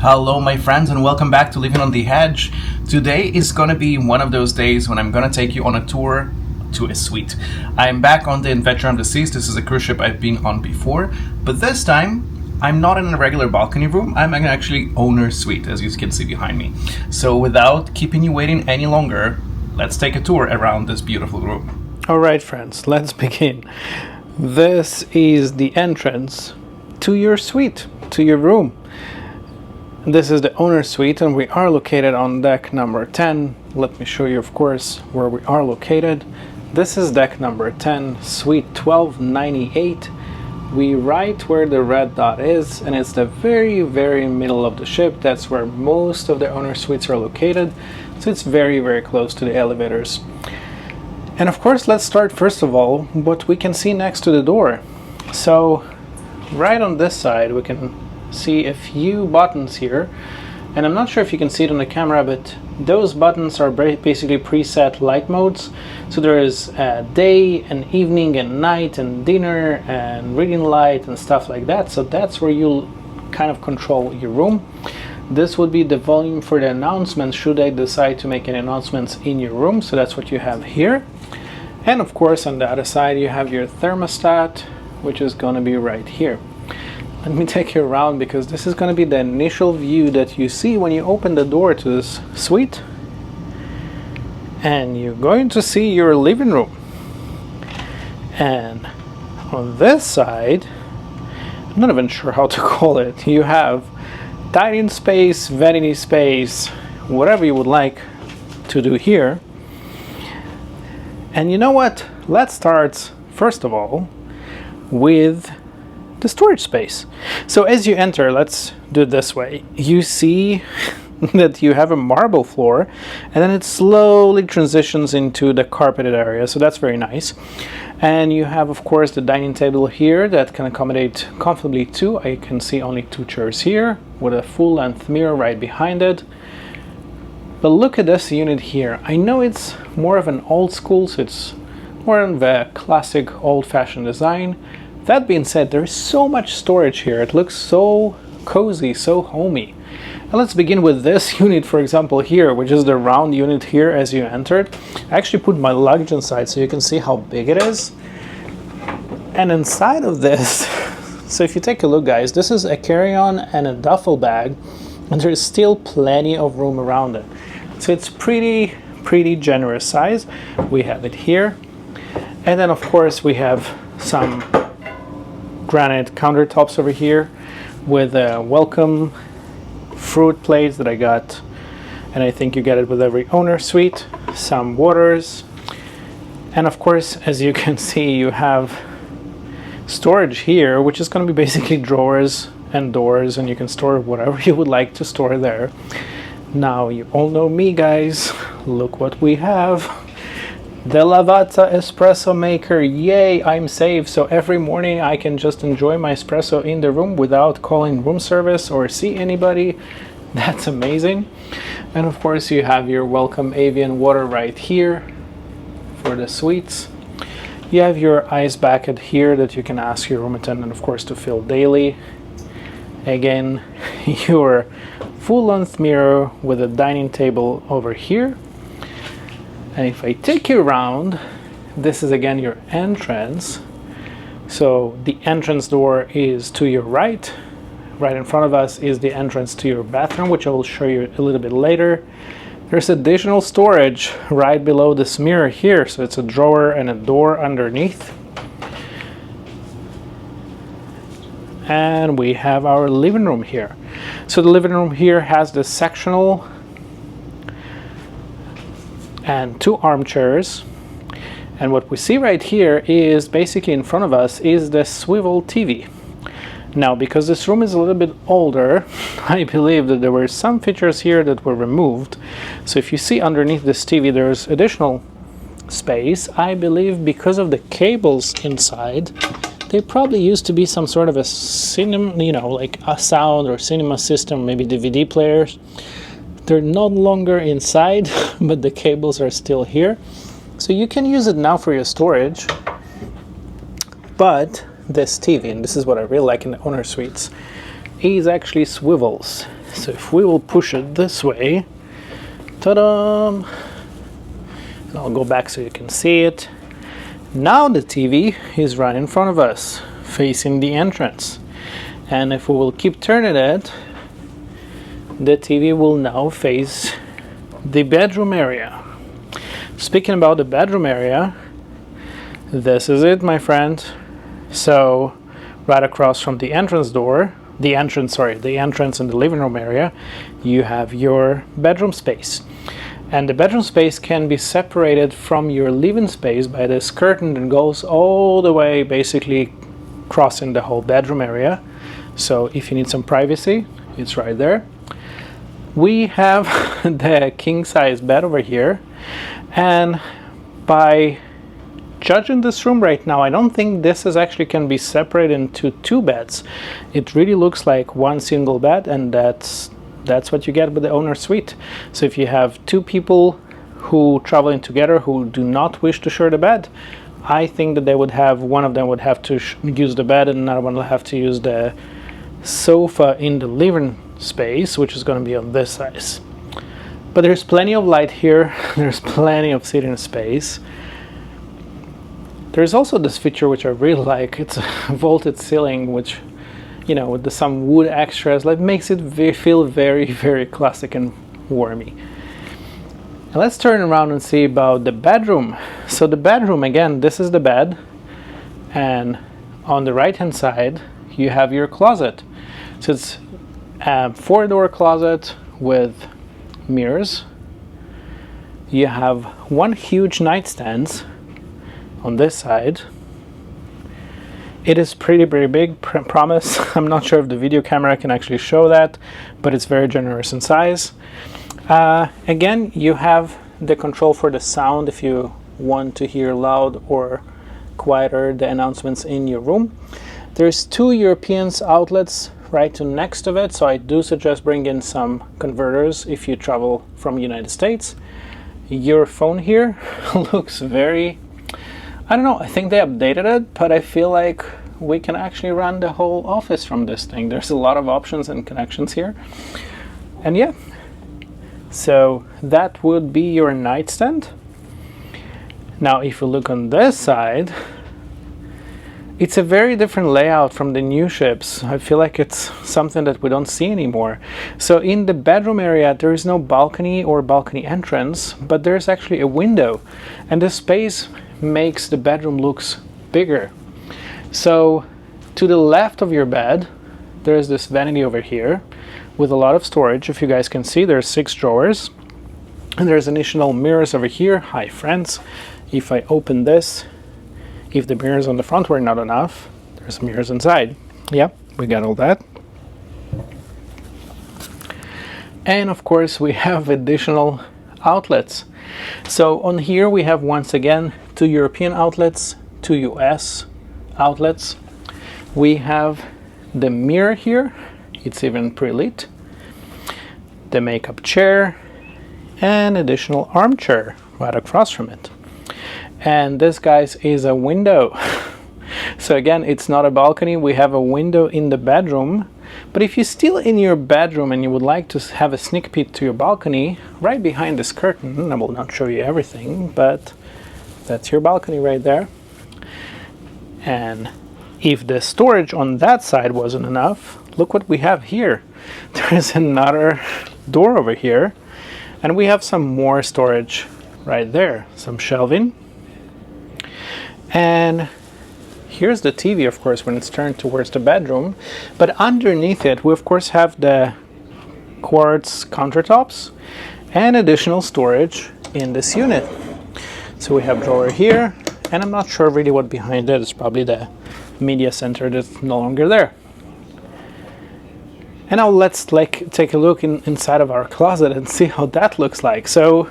Hello my friends and welcome back to Living on the Edge. Today is gonna be one of those days when I'm gonna take you on a tour to a suite. I'm back on the Adventure on the Seas. This is a cruise ship I've been on before, but this time I'm not in a regular balcony room. I'm actually owner's suite, as you can see behind me. So without keeping you waiting any longer, let's take a tour around this beautiful room. Alright friends, let's begin. This is the entrance to your suite, to your room. This is the owner's suite and we are located on deck number 10. Let me show you, of course, where we are located. This is deck number 10, suite 1298. We right where the red dot is, and it's the very middle of the ship. That's where most of the owner's suites are located. So it's very close to the elevators. And of course, let's start first of all what we can see next to the door. So right on this side we can see a few buttons here, and I'm not sure if you can see it on the camera, but those buttons are basically preset light modes. So there is day and evening and night and dinner and reading light and stuff like that. So that's where you'll kind of control your room. This would be the volume for the announcements should I decide to make any announcements in your room. So that's what you have here. And of course on the other side you have your thermostat, which is going to be right here. Let me take you around because this is going to be the initial view that you see when you open the door to this suite. And you're going to see your living room. And on this side, I'm not even sure how to call it, you have dining space, vanity space, whatever you would like to do here. And you know what? Let's start, first of all, with the storage space. So as you enter, let's do it this way. You see that you have a marble floor, and then it slowly transitions into the carpeted area. So that's very nice. And you have, of course, the dining table here that can accommodate comfortably two. I can see only two chairs here with a full-length mirror right behind it. But look at this unit here. I know it's more of an old school, so it's more of a classic old-fashioned design. That being said, there's so much storage here. It looks so cozy, so homey. And let's begin with this unit, for example, here, which is the round unit here as you entered. I actually put my luggage inside so you can see how big it is. And inside of this, so if you take a look, guys, this is a carry-on and a duffel bag, and there's still plenty of room around it. So it's pretty generous size. We have it here. And then, of course, we have some granite countertops over here with a welcome fruit plates that I got, and I think you get it with every owner suite. Some waters, and of course, as you can see, you have storage here, which is going to be basically drawers and doors, and you can store whatever you would like to store there. Now you all know me, guys. Look what we have. The Lavazza espresso maker. Yay, I'm safe. So every morning I can just enjoy my espresso in the room without calling room service or see anybody. That's amazing. And of course you have your welcome avian water right here for the suites. You have your ice bucket here that you can ask your room attendant, of course, to fill daily. Again, your full-length mirror with a dining table over here. And if I take you around, this is again your entrance. So the entrance door is to your right. Right in front of us is the entrance to your bathroom, which I will show you a little bit later. There's additional storage right below this mirror here. So it's a drawer and a door underneath. And we have our living room here. So the living room here has the sectional and two armchairs, and what we see right here is basically in front of us is the swivel TV. Now, because this room is a little bit older, I believe that there were some features here that were removed. So if you see underneath this TV, there's additional space. I believe because of the cables inside, they probably used to be some sort of a cinema, you know, like a sound or cinema system, maybe DVD players. They're no longer inside, but the cables are still here. So you can use it now for your storage. But this TV, and this is what I really like in the owner suites, is actually swivels. So if we will push it this way, ta-da! And I'll go back so you can see it. Now the TV is right in front of us, facing the entrance. And if we will keep turning it, the TV will now face the bedroom area. Speaking about the bedroom area, this is it, my friend. So right across from the entrance door, the entrance in the living room area, you have your bedroom space. And the bedroom space can be separated from your living space by this curtain that goes all the way, basically crossing the whole bedroom area. So if you need some privacy, it's right there. We have the king size bed over here, and by judging this room right now, I don't think this is actually can be separated into two beds. It really looks like one single bed, and that's what you get with the owner suite. So if you have two people who traveling together who do not wish to share the bed, I think that they would have, one of them would have to use the bed and another one will have to use the sofa in the living space, which is going to be on this size. But there's plenty of light here. There's plenty of sitting space. There's also this feature which I really like. It's a vaulted ceiling, which, you know, with some wood extras, like makes it feel very, very classic and warmy. And let's turn around and see about the bedroom. So the bedroom, again, this is the bed, and on the right hand side you have your closet. So it's a 4-door closet with mirrors. You have one huge nightstand on this side. It is pretty big, promise. I'm not sure if the video camera can actually show that, but it's very generous in size. Again, you have the control for the sound if you want to hear loud or quieter the announcements in your room. There's 2 European outlets right next to it, so I do suggest bringing some converters if you travel from United States. Your phone here looks very, I don't know, I think they updated it, but I feel like we can actually run the whole office from this thing. There's a lot of options and connections here. And yeah, so that would be your nightstand. Now if you look on this side, it's a very different layout from the new ships. I feel like it's something that we don't see anymore. So in the bedroom area, there is no balcony or balcony entrance, but there's actually a window. And this space makes the bedroom looks bigger. So to the left of your bed, there's this vanity over here with a lot of storage. If you guys can see, there's 6 drawers. And there's additional mirrors over here. Hi friends. If I open this, if the mirrors on the front were not enough, there's mirrors inside. Yeah, we got all that. And of course we have additional outlets. So on here we have once again 2 European outlets, 2 US outlets. We have the mirror here, it's even pre-lit, the makeup chair, and additional armchair right across from it. And this, guys, is a window. So again, it's not a balcony, we have a window in the bedroom. But if you're still in your bedroom and you would like to have a sneak peek to your balcony, right behind this curtain, I will not show you everything, but that's your balcony right there. And if the storage on that side wasn't enough, look what we have here. There's another door over here, and we have some more storage right there, some shelving. And here's the TV, of course, when it's turned towards the bedroom. But underneath it, we of course have the quartz countertops and additional storage in this unit. So we have drawer here, and I'm not sure really what behind it. It's probably the media center that's no longer there. And now let's take a look inside of our closet and see how that looks like. So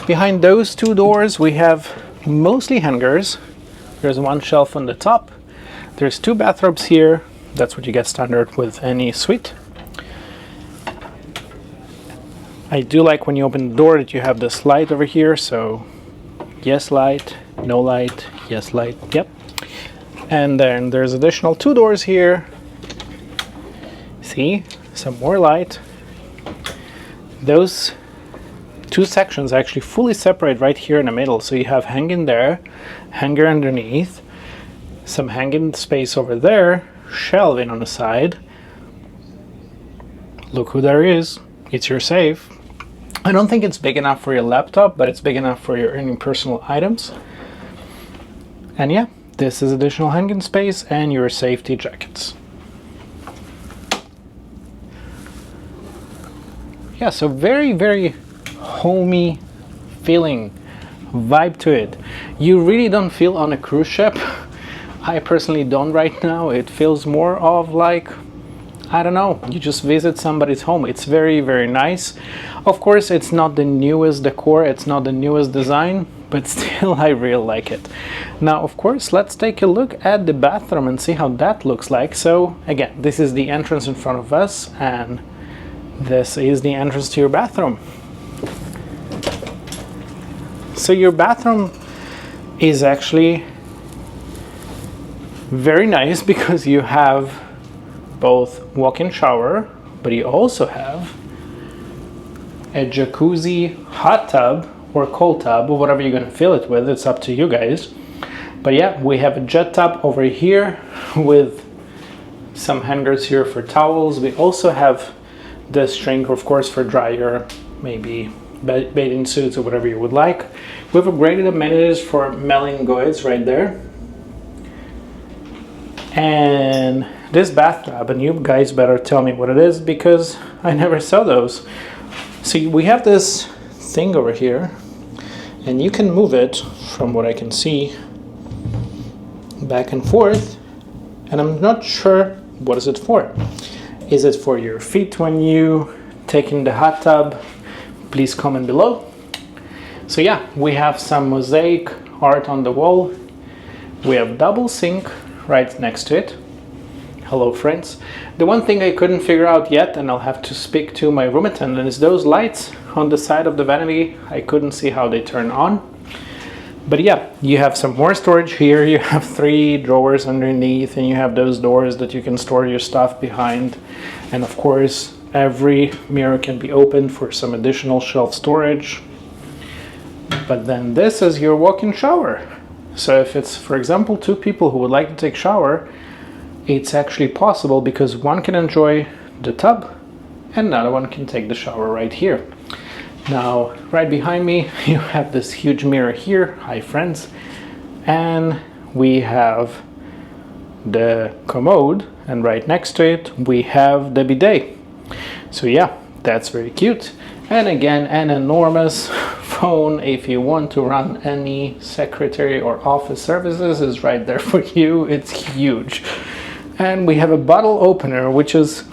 behind those 2 doors, we have mostly hangers. There's one shelf on the top. There's 2 bathrobes here. That's what you get standard with any suite. I do like when you open the door that you have this light over here. So yes light, no light, yes light, yep. And then there's additional 2 doors here. See? some more light. Those two sections actually fully separate right here in the middle. So you have hanging there, hanger underneath, some hanging space over there, shelving on the side. Look who there is. It's your safe. I don't think it's big enough for your laptop, but it's big enough for your any personal items. And yeah, this is additional hanging space and your safety jackets. Yeah, so very, very homey feeling, vibe to it. You really don't feel on a cruise ship. I personally don't right now. It feels more of like, I don't know, you just visit somebody's home. It's very, very nice. Of course, it's not the newest decor, it's not the newest design, but still I really like it. Now, of course, let's take a look at the bathroom and see how that looks like. So again, this is the entrance in front of us, and this is the entrance to your bathroom. So your bathroom is actually very nice because you have both walk-in shower, but you also have a jacuzzi, hot tub, or cold tub, or whatever you're going to fill it with. It's up to you guys. But yeah, we have a jet tub over here with some hangers here for towels. We also have this shrink, of course, for dryer, maybe bathing suits or whatever you would like. We've upgraded amenities for mailing goods right there. And this bathtub, and you guys better tell me what it is because I never saw those. See, we have this thing over here, and you can move it, from what I can see, back and forth, and I'm not sure what is it for. Is it for your feet when you take in the hot tub? Please comment below. So yeah, we have some mosaic art on the wall. We have double sink right next to it. Hello friends. The one thing I couldn't figure out yet, and I'll have to speak to my room attendant, is those lights on the side of the vanity. I couldn't see how they turn on. But yeah, you have some more storage here. You have 3 drawers underneath, and you have those doors that you can store your stuff behind. And of course, every mirror can be opened for some additional shelf storage. But then this is your walk-in shower. So if it's, for example, 2 people who would like to take a shower, it's actually possible because one can enjoy the tub and another one can take the shower right here. Now, right behind me, you have this huge mirror here. Hi friends. And we have the commode, and right next to it, we have the bidet. So yeah, that's very cute. And again, an enormous phone if you want to run any secretary or office services is right there for you. It's huge. And we have a bottle opener, which is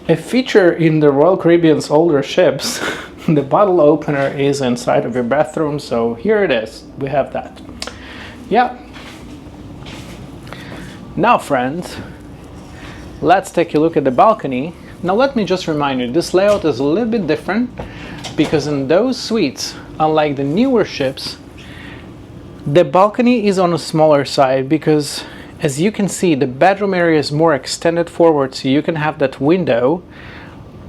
a feature in the Royal Caribbean's older ships. The bottle opener is inside of your bathroom, so here it is. We have that. Yeah. Now friends, let's take a look at the balcony. Now let me just remind you, this layout is a little bit different because in those suites, unlike the newer ships, the balcony is on a smaller side because, as you can see, the bedroom area is more extended forward, so you can have that window,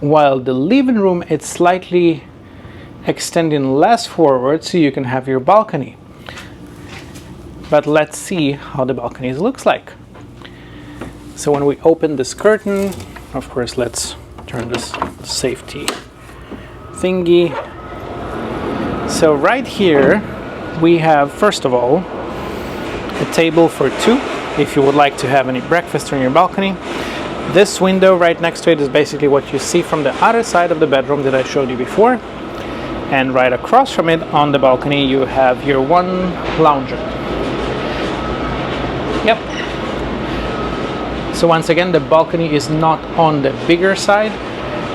while the living room is slightly extending less forward, so you can have your balcony. But let's see how the balcony looks like. So when we open this curtain, of course, let's turn this safety thingy. So right here we have, first of all, a table for 2 if you would like to have any breakfast on your balcony. This window right next to it is basically what you see from the other side of the bedroom that I showed you before. And right across from it on the balcony you have your one lounger. Yep. So once again, the balcony is not on the bigger side.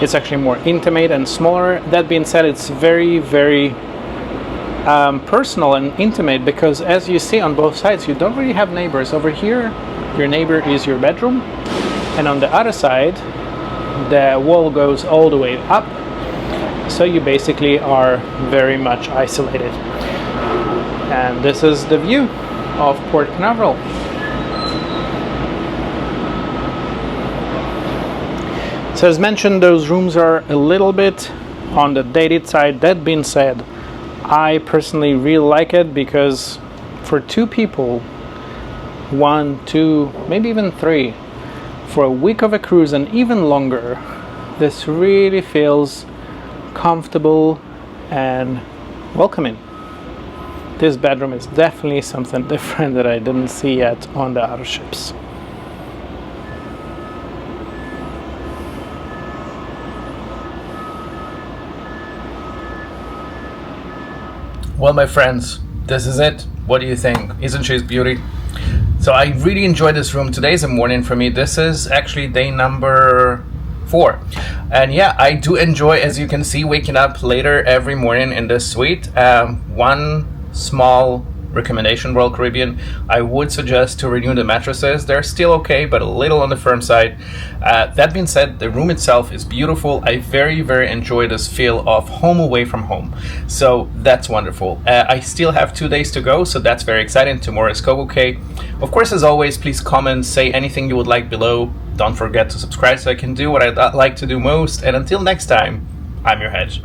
It's actually more intimate and smaller. That being said, it's very, very personal and intimate because, as you see on both sides, you don't really have neighbors. Over here, your neighbor is your bedroom. And on the other side, the wall goes all the way up. So you basically are very much isolated. And this is the view of Port Canaveral. So as mentioned, those rooms are a little bit on the dated side. That being said, I personally really like it because for 2 people, 1, 2, maybe even 3, for a week of a cruise and even longer, this really feels comfortable and welcoming. This bedroom is definitely something different that I didn't see yet on the other ships. Well, my friends, this is it. What do you think? Isn't she a beauty? So I really enjoyed this room. Today's a morning for me. This is actually day number 4. And yeah, I do enjoy, as you can see, waking up later every morning in this suite. One small recommendation, Royal Caribbean, I would suggest to renew the mattresses. They're still okay, but a little on the firm side. That being said, the room itself is beautiful. I very, very enjoy this feel of home away from home. So that's wonderful. I still have 2 days to go, so that's very exciting. Tomorrow is Kobuke. Of course, as always, please comment, say anything you would like below. Don't forget to subscribe so I can do what I like to do most. And until next time, I'm your Hedge.